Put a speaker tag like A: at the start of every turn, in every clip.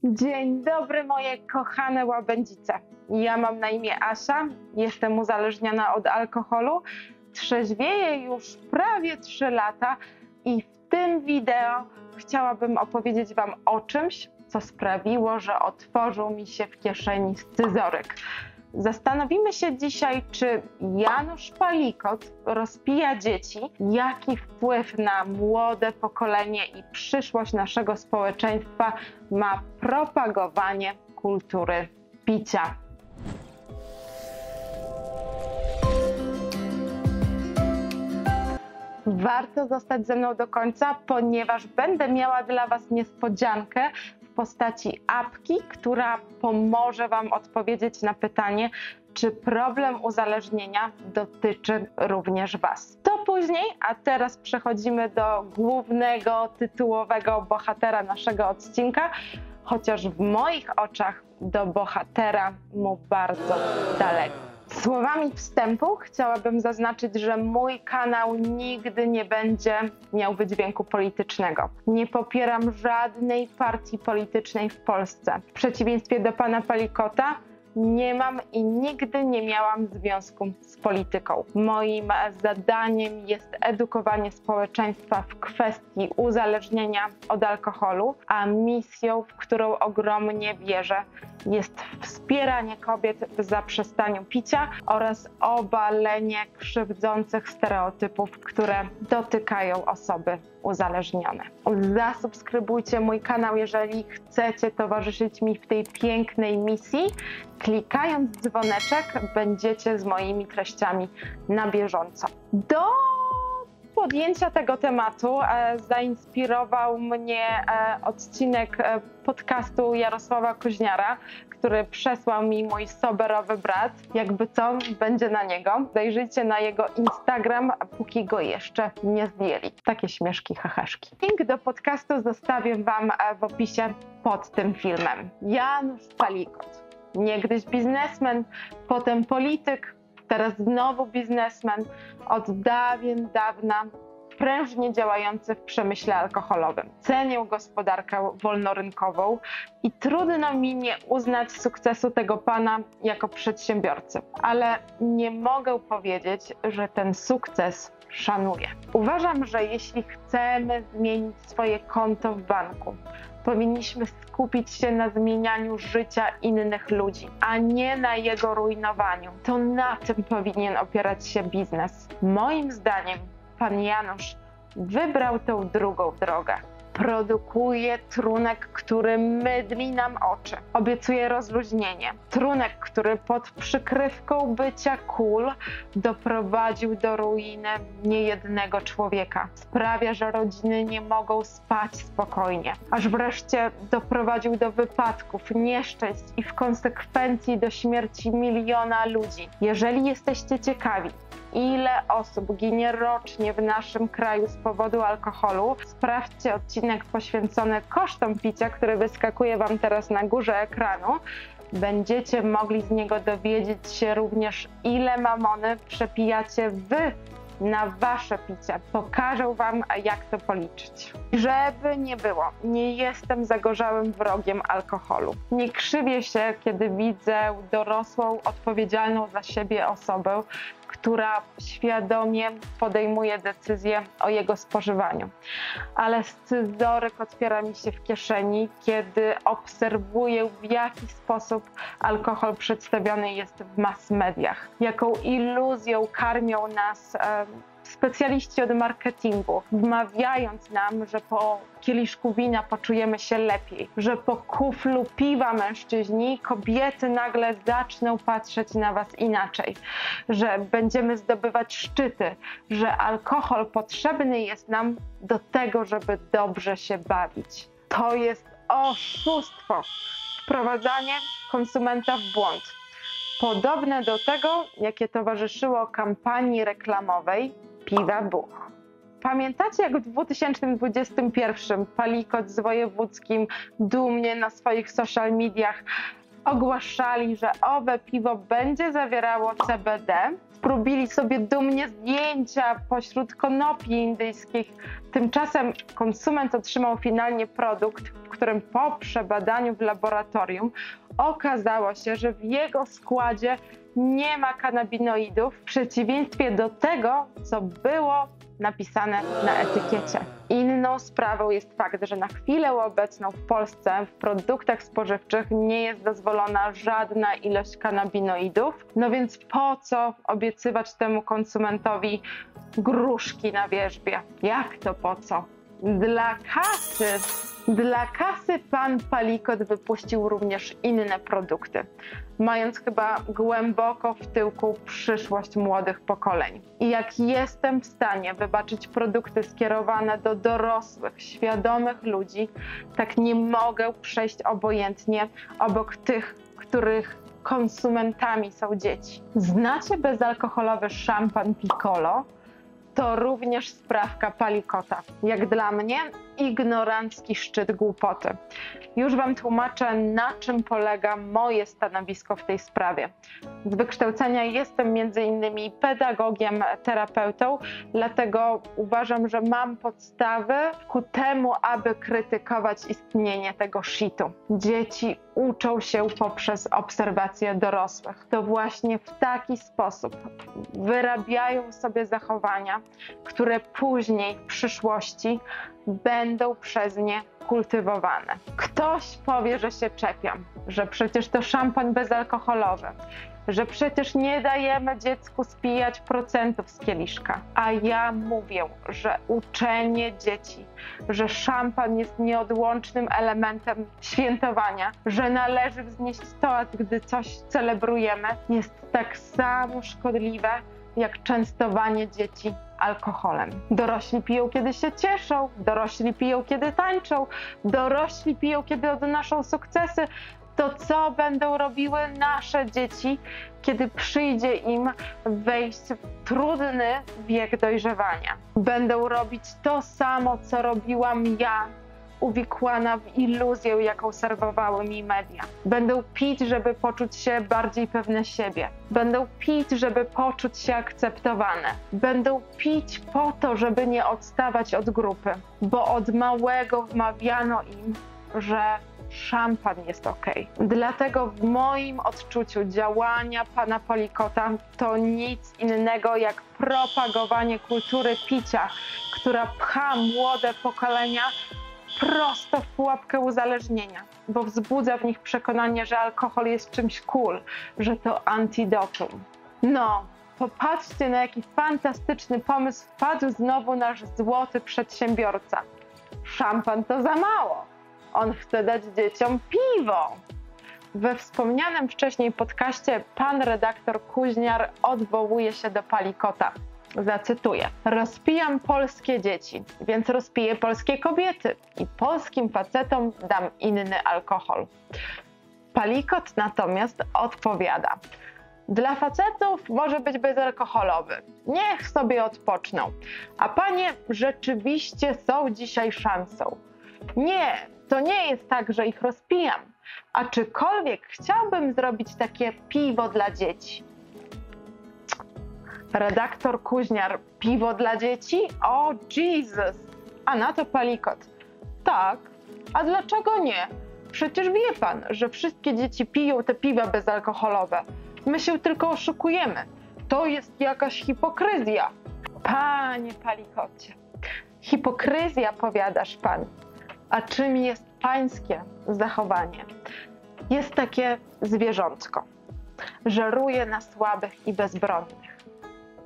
A: Dzień dobry, moje kochane łabędzice. Ja mam na imię Asia, jestem uzależniona od alkoholu, trzeźwieję już prawie 3 lata i w tym wideo chciałabym opowiedzieć Wam o czymś, co sprawiło, że otworzył mi się w kieszeni scyzoryk. Zastanowimy się dzisiaj, czy Janusz Palikot rozpija dzieci, jaki wpływ na młode pokolenie i przyszłość naszego społeczeństwa ma propagowanie kultury picia. Warto zostać ze mną do końca, ponieważ będę miała dla Was niespodziankę w postaci apki, która pomoże Wam odpowiedzieć na pytanie, czy problem uzależnienia dotyczy również Was. To później, a teraz przechodzimy do głównego, tytułowego bohatera naszego odcinka, chociaż w moich oczach do bohatera mu bardzo daleko. Słowami wstępu chciałabym zaznaczyć, że mój kanał nigdy nie będzie miał wydźwięku politycznego. Nie popieram żadnej partii politycznej w Polsce. W przeciwieństwie do pana Palikota nie mam i nigdy nie miałam związku z polityką. Moim zadaniem jest edukowanie społeczeństwa w kwestii uzależnienia od alkoholu, a misją, w którą ogromnie wierzę, jest wspieranie kobiet w zaprzestaniu picia oraz obalenie krzywdzących stereotypów, które dotykają osoby uzależnione. Zasubskrybujcie mój kanał, jeżeli chcecie towarzyszyć mi w tej pięknej misji. Klikając dzwoneczek będziecie z moimi treściami na bieżąco. Do podjęcia tego tematu zainspirował mnie odcinek podcastu Jarosława Kuźniara, który przesłał mi mój soberowy brat. Jakby co, będzie na niego. Zajrzyjcie na jego Instagram, póki go jeszcze nie zdjęli. Takie śmieszki, heheszki. Link do podcastu zostawię Wam w opisie pod tym filmem. Janusz Palikot. Niegdyś biznesmen, potem polityk, teraz znowu biznesmen, od dawien dawna prężnie działający w przemyśle alkoholowym. Cenię gospodarkę wolnorynkową i trudno mi nie uznać sukcesu tego pana jako przedsiębiorcy. Ale nie mogę powiedzieć, że ten sukces szanuję. Uważam, że jeśli chcemy zmienić swoje konto w banku, powinniśmy skupić się na zmienianiu życia innych ludzi, a nie na jego rujnowaniu. To na tym powinien opierać się biznes. Moim zdaniem pan Janusz wybrał tę drugą drogę. Produkuje trunek, który mydli nam oczy. Obiecuje rozluźnienie. Trunek, który pod przykrywką bycia cool doprowadził do ruiny niejednego człowieka. Sprawia, że rodziny nie mogą spać spokojnie. Aż wreszcie doprowadził do wypadków, nieszczęść i w konsekwencji do śmierci miliona ludzi. Jeżeli jesteście ciekawi, ile osób ginie rocznie w naszym kraju z powodu alkoholu, sprawdźcie odcinek poświęcony kosztom picia, który wyskakuje Wam teraz na górze ekranu. Będziecie mogli z niego dowiedzieć się również, ile mamony przepijacie Wy na Wasze picie. Pokażę Wam, jak to policzyć. Żeby nie było, nie jestem zagorzałym wrogiem alkoholu. Nie krzywię się, kiedy widzę dorosłą, odpowiedzialną za siebie osobę, która świadomie podejmuje decyzję o jego spożywaniu. Ale scyzoryk otwiera mi się w kieszeni, kiedy obserwuję, w jaki sposób alkohol przedstawiony jest w mass mediach. Jaką iluzją karmią nas specjaliści od marketingu, wmawiając nam, że po kieliszku wina poczujemy się lepiej, że po kuflu piwa mężczyźni, kobiety nagle zaczną patrzeć na was inaczej, że będziemy zdobywać szczyty, że alkohol potrzebny jest nam do tego, żeby dobrze się bawić. To jest oszustwo, wprowadzanie konsumenta w błąd. Podobne do tego, jakie towarzyszyło kampanii reklamowej Piwa Buch. Pamiętacie, jak w 2021 Palikot z Wojewódzkim dumnie na swoich social mediach ogłaszali, że owe piwo będzie zawierało CBD. Robili sobie dumnie zdjęcia pośród konopi indyjskich. Tymczasem konsument otrzymał finalnie produkt, w którym po przebadaniu w laboratorium okazało się, że w jego składzie nie ma kanabinoidów, w przeciwieństwie do tego, co było napisane na etykiecie. Inną sprawą jest fakt, że na chwilę obecną w Polsce w produktach spożywczych nie jest dozwolona żadna ilość kanabinoidów. No więc po co obiecywać temu konsumentowi gruszki na wierzbie? Jak to po co? Dla kasy. Dla kasy pan Palikot wypuścił również inne produkty, mając chyba głęboko w tyłku przyszłość młodych pokoleń. I jak jestem w stanie wybaczyć produkty skierowane do dorosłych, świadomych ludzi, tak nie mogę przejść obojętnie obok tych, których konsumentami są dzieci. Znacie bezalkoholowy szampan Piccolo? To również sprawka Palikota. Jak dla mnie ignorancki szczyt głupoty. Już wam tłumaczę, na czym polega moje stanowisko w tej sprawie. Z wykształcenia jestem między innymi pedagogiem, terapeutą, dlatego uważam, że mam podstawy ku temu, aby krytykować istnienie tego shitu. Dzieci uczą się poprzez obserwacje dorosłych. To właśnie w taki sposób wyrabiają sobie zachowania, które później w przyszłości będą przez nie kultywowane. Ktoś powie, że się czepiam, że przecież to szampan bezalkoholowy, że przecież nie dajemy dziecku spijać procentów z kieliszka. A ja mówię, że uczenie dzieci, że szampan jest nieodłącznym elementem świętowania, że należy wznieść toast, gdy coś celebrujemy, jest tak samo szkodliwe, jak częstowanie dzieci alkoholem. Dorośli piją, kiedy się cieszą, dorośli piją, kiedy tańczą, dorośli piją, kiedy odnoszą sukcesy. To co będą robiły nasze dzieci, kiedy przyjdzie im wejść w trudny wiek dojrzewania? Będą robić to samo, co robiłam ja, uwikłana w iluzję, jaką serwowały mi media. Będą pić, żeby poczuć się bardziej pewne siebie. Będą pić, żeby poczuć się akceptowane. Będą pić po to, żeby nie odstawać od grupy, bo od małego wmawiano im, że szampan jest okej. Dlatego w moim odczuciu działania pana Palikota to nic innego jak propagowanie kultury picia, która pcha młode pokolenia prosto w pułapkę uzależnienia, bo wzbudza w nich przekonanie, że alkohol jest czymś cool, że to antidotum. No, popatrzcie, na jaki fantastyczny pomysł wpadł znowu nasz złoty przedsiębiorca. Szampan to za mało. On chce dać dzieciom piwo. We wspomnianym wcześniej podcaście pan redaktor Kuźniar odwołuje się do Palikota. Zacytuję: rozpijam polskie dzieci, więc rozpiję polskie kobiety i polskim facetom dam inny alkohol. Palikot natomiast odpowiada: dla facetów może być bezalkoholowy, niech sobie odpoczną, a panie rzeczywiście są dzisiaj szansą. Nie, to nie jest tak, że ich rozpijam, a czykolwiek chciałbym zrobić takie piwo dla dzieci. Redaktor Kuźniar: piwo dla dzieci? O Jesus! A na to Palikot: tak, a dlaczego nie? Przecież wie pan, że wszystkie dzieci piją te piwa bezalkoholowe. My się tylko oszukujemy. To jest jakaś hipokryzja. Panie Palikocie, hipokryzja powiadasz pan. A czym jest pańskie zachowanie? Jest takie zwierzątko. Żeruje na słabych i bezbronnych.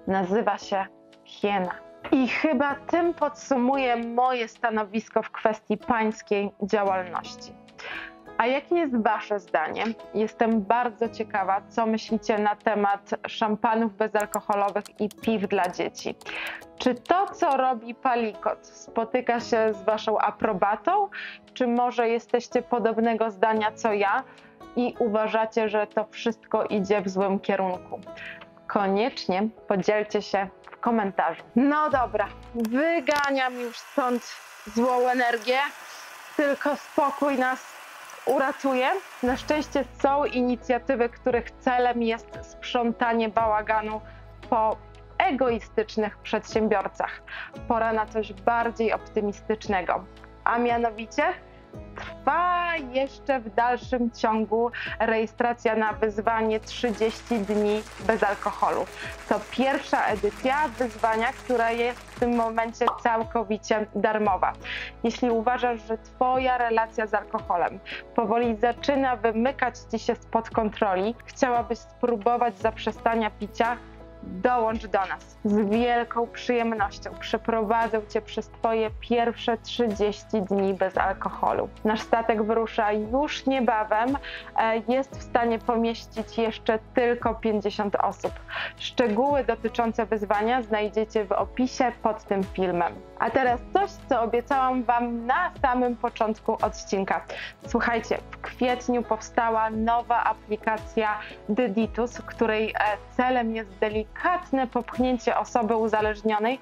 A: Nazywa się hiena. I chyba tym podsumuję moje stanowisko w kwestii pańskiej działalności. A jakie jest wasze zdanie? Jestem bardzo ciekawa, co myślicie na temat szampanów bezalkoholowych i piw dla dzieci. Czy to, co robi Palikot, spotyka się z waszą aprobatą? Czy może jesteście podobnego zdania co ja i uważacie, że to wszystko idzie w złym kierunku? Koniecznie podzielcie się w komentarzu. No dobra, wyganiam już stąd złą energię, tylko spokój nas uratuje. Na szczęście są inicjatywy, których celem jest sprzątanie bałaganu po egoistycznych przedsiębiorcach. Pora na coś bardziej optymistycznego, a mianowicie trwa jeszcze w dalszym ciągu rejestracja na wyzwanie 30 dni bez alkoholu. To pierwsza edycja wyzwania, która jest w tym momencie całkowicie darmowa. Jeśli uważasz, że Twoja relacja z alkoholem powoli zaczyna wymykać Ci się spod kontroli, chciałabyś spróbować zaprzestania picia, dołącz do nas. Z wielką przyjemnością przeprowadzę Cię przez Twoje pierwsze 30 dni bez alkoholu. Nasz statek wyrusza już niebawem. Jest w stanie pomieścić jeszcze tylko 50 osób. Szczegóły dotyczące wyzwania znajdziecie w opisie pod tym filmem. A teraz coś, co obiecałam Wam na samym początku odcinka. Słuchajcie, w kwietniu powstała nowa aplikacja Dyditus, której celem jest delikatne popchnięcie osoby uzależnionej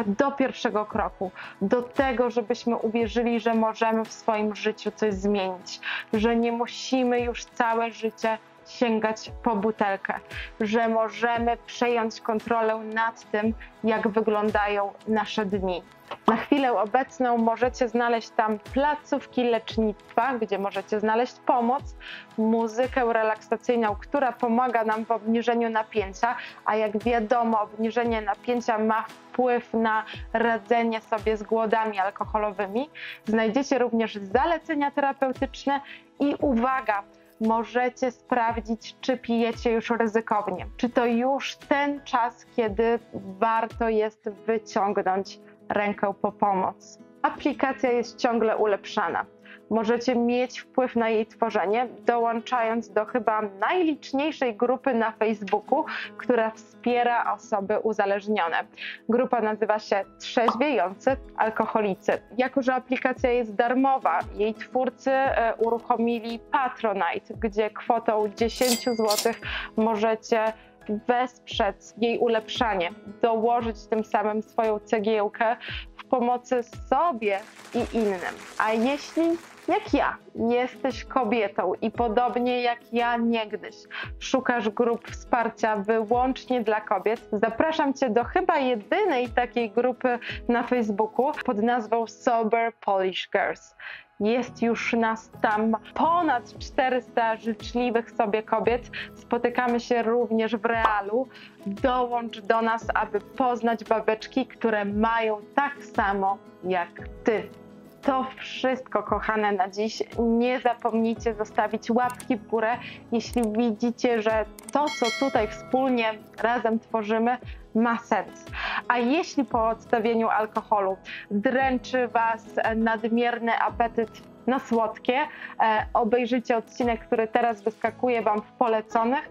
A: do pierwszego kroku, do tego, żebyśmy uwierzyli, że możemy w swoim życiu coś zmienić, że nie musimy już całe życie sięgać po butelkę, że możemy przejąć kontrolę nad tym, jak wyglądają nasze dni. Na chwilę obecną możecie znaleźć tam placówki lecznictwa, gdzie możecie znaleźć pomoc, muzykę relaksacyjną, która pomaga nam w obniżeniu napięcia, a jak wiadomo, obniżenie napięcia ma wpływ na radzenie sobie z głodami alkoholowymi. Znajdziecie również zalecenia terapeutyczne i uwaga, możecie sprawdzić, czy pijecie już ryzykownie. Czy to już ten czas, kiedy warto jest wyciągnąć rękę po pomoc. Aplikacja jest ciągle ulepszana. Możecie mieć wpływ na jej tworzenie, dołączając do chyba najliczniejszej grupy na Facebooku, która wspiera osoby uzależnione. Grupa nazywa się Trzeźwiejący Alkoholicy. Jako że aplikacja jest darmowa, jej twórcy uruchomili Patronite, gdzie kwotą 10 zł możecie wesprzeć jej ulepszanie, dołożyć tym samym swoją cegiełkę w pomocy sobie i innym. A jeśli, jak ja, jesteś kobietą i podobnie jak ja niegdyś szukasz grup wsparcia wyłącznie dla kobiet, zapraszam Cię do chyba jedynej takiej grupy na Facebooku pod nazwą Sober Polish Girls. Jest już nas tam ponad 400 życzliwych sobie kobiet. Spotykamy się również w realu. Dołącz do nas, aby poznać babeczki, które mają tak samo jak Ty. To wszystko, kochane, na dziś. Nie zapomnijcie zostawić łapki w górę, jeśli widzicie, że to, co tutaj wspólnie razem tworzymy, ma sens. A jeśli po odstawieniu alkoholu dręczy Was nadmierny apetyt na słodkie, obejrzyjcie odcinek, który teraz wyskakuje Wam w poleconych.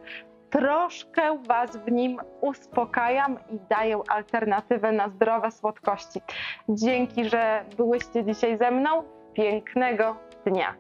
A: Troszkę Was w nim uspokajam i daję alternatywę na zdrowe słodkości. Dzięki, że byłyście dzisiaj ze mną. Pięknego dnia.